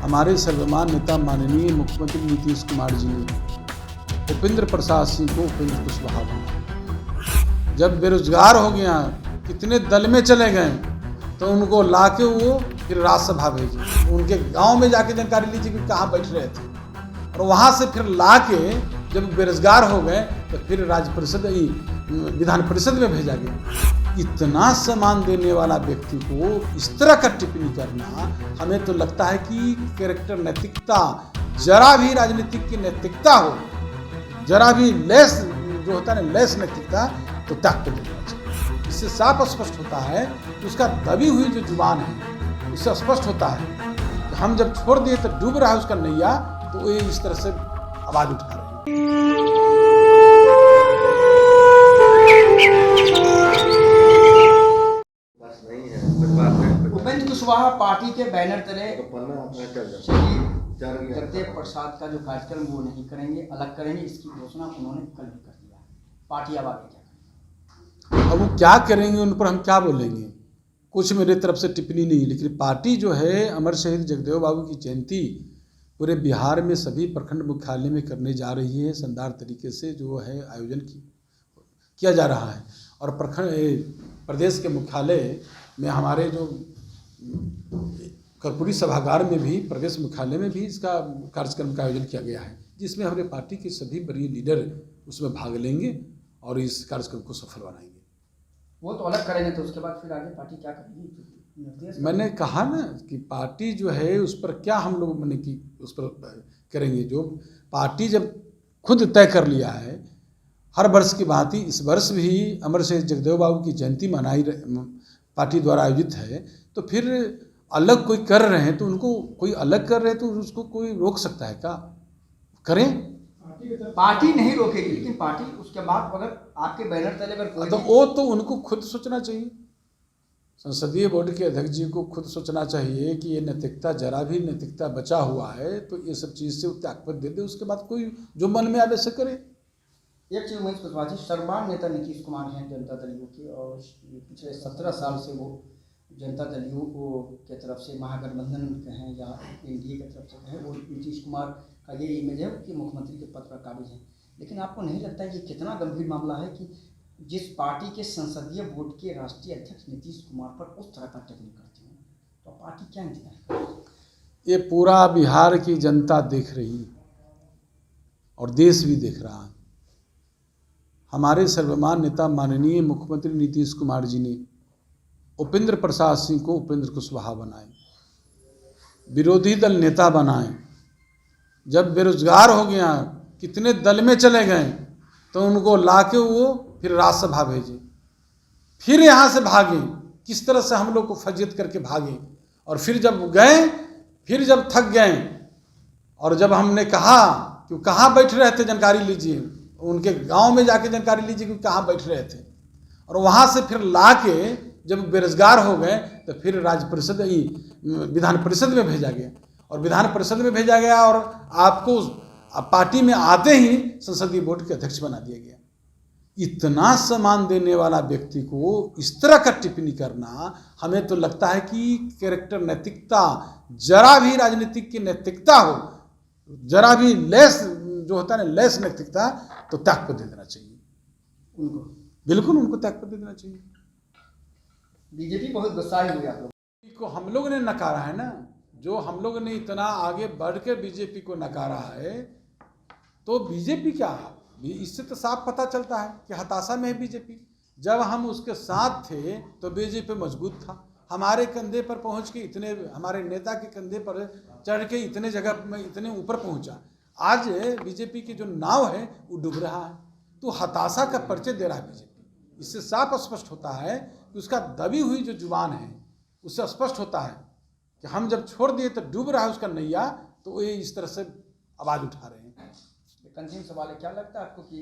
हमारे सर्वमान्य नेता माननीय मुख्यमंत्री नीतीश कुमार जी ने उपेंद्र प्रसाद सिंह को उपेंद्र कुशवाहा बनाया। जब बेरोजगार हो गया, कितने दल में चले गए, तो उनको लाके वो फिर राज्यसभा भेजे। उनके गांव में जाके जानकारी लीजिए कि कहाँ बैठ रहे थे, और वहाँ से फिर लाके जब बेरोजगार हो गए तो फिर राज्य परिषद विधान परिषद में भेजा गया। इतना सम्मान देने वाला व्यक्ति को इस तरह का टिप्पणी करना, हमें तो लगता है कि कैरेक्टर, नैतिकता, जरा भी राजनीतिक की नैतिकता हो, जरा भी लेस जो होता है ना, लेस नैतिकता, तो त्याग कर देना चाहिए। इससे साफ स्पष्ट होता है कि उसका दबी हुई जो जुबान है, उससे स्पष्ट होता है कि हम जब छोड़ दिए तो डूब रहा है उसका नैया, तो ये इस तरह से आवाज उठा रहे हैं। उपेंद्र कुशवाहा पार्टी के बैनर तले जगदेव प्रसाद का जो कार्यक्रम वो नहीं करेंगे, अलग करेंगे, इसकी घोषणा उन्होंने कल भी कर दिया। पार्टी अब आगे क्या करेंगे? अब वो क्या करेंगे, उन पर हम क्या बोलेंगे? कुछ मेरे तरफ से टिप्पणी नहीं, लेकिन पार्टी जो है अमर शहीद जगदेव बाबू की जयंती पूरे बिहार में सभी प्रखंड मुख्यालय में करने जा रही है। शानदार तरीके से जो है आयोजन किया जा रहा है, और प्रदेश के मुख्यालय में हमारे जो कर्पूरी सभागार में भी, प्रदेश मुख्यालय में भी इसका कार्यक्रम का आयोजन किया गया है, जिसमें हमारे पार्टी के सभी बड़े लीडर उसमें भाग लेंगे और इस कार्यक्रम को सफल बनाएंगे। वो तो अलग करेंगे, तो उसके बाद फिर आगे पार्टी क्या करेगी? मैंने कहा ना कि पार्टी जो है उस पर क्या हम लोग मैंने कि उस पर करेंगे। जो पार्टी जब खुद तय कर लिया है, हर वर्ष की भांति इस वर्ष भी अमर शहीद जगदेव बाबू की जयंती मनाई पार्टी द्वारा आयोजित है, तो फिर अलग कोई कर रहे हैं तो उनको, कोई अलग कर रहे हैं तो उसको कोई रोक सकता है क्या? करें, पार्टी नहीं रोकेगी, लेकिन पार्टी उसके बाद अगर आपके बैनर तले पर तो वो तो उनको खुद सोचना चाहिए। संसदीय बोर्ड के अध्यक्ष जी को खुद सोचना चाहिए कि ये नैतिकता, जरा भी नैतिकता बचा हुआ है तो ये सब चीज़ से त्यागपत्र दे दे, उसके बाद कोई जो मन में आवे से करे। एक चीज उमेश कुशवाहा जी, सर्वमान्य नेता नीतीश कुमार हैं जनता दल यू के, और पिछले 17 साल से वो जनता दल यू के तरफ से महागठबंधन कहें या एनडीए की तरफ से कहें, वो नीतीश कुमार का ये इमेज है कि मुख्यमंत्री के पद पर काबिज हैं। लेकिन आपको नहीं लगता है कि कितना गंभीर मामला है कि जिस पार्टी के संसदीय बोर्ड के राष्ट्रीय अध्यक्ष नीतीश कुमार पर उस तरह का टिप्पणी करते हैं, तो पार्टी क्या इंतजार करे? ये पूरा बिहार की जनता देख रही और देश भी देख रहा है। हमारे सर्वमान्य नेता माननीय मुख्यमंत्री नीतीश कुमार जी ने उपेंद्र प्रसाद सिंह को उपेंद्र कुशवाहा बनाए, विरोधी दल नेता बनाए। जब बेरोजगार हो गया, कितने दल में चले गए, तो उनको लाके वो फिर राज्यसभा भेजे। फिर यहाँ से भागे, किस तरह से हम लोग को फजीयत करके भागे, और फिर जब गए, फिर जब थक गए, और जब हमने कहा कि कहाँ बैठ रहे थे जानकारी लीजिए, उनके गांव में जाके जानकारी लीजिए कि कहाँ बैठ रहे थे, और वहाँ से फिर लाके जब बेरोजगार हो गए तो फिर राज्य परिषद विधान परिषद में भेजा गया, और विधान परिषद में भेजा गया और आपको पार्टी में आते ही संसदीय बोर्ड के अध्यक्ष बना दिया गया। इतना सम्मान देने वाला व्यक्ति को इस तरह का टिप्पणी करना, हमें तो लगता है कि कैरेक्टर, नैतिकता, जरा भी राजनीतिक की नैतिकता हो, जरा भी लेस जो होता है ना, लेस नैतिकता, तो त्याग पर दे देना चाहिए उनको। बिल्कुल उनको त्याग पर दे देना चाहिए। बीजेपी बहुत गुस्साई हुई आप लोग को हम लोग ने नकारा है ना, जो हम लोग ने इतना आगे बढ़ के बीजेपी को नकारा है, तो बीजेपी क्या है, इससे तो साफ पता चलता है कि हताशा में है बीजेपी। जब हम उसके साथ थे तो बीजेपी मजबूत था, हमारे कंधे पर पहुंच के, इतने हमारे नेता के कंधे पर चढ़ के इतने जगह में, इतने ऊपर पहुंचा। आज बीजेपी की जो नाव है वो डूब रहा है, तो हताशा का परिचय दे रहा है बीजेपी। इससे साफ स्पष्ट होता है कि उसका दबी हुई जो जुबान है, उससे स्पष्ट होता है कि हम जब छोड़ दिए तो डूब रहा है उसका नैया, तो ये इस तरह से आवाज उठा रहे हैं। अंतिम सवाल है, क्या लगता है आपको कि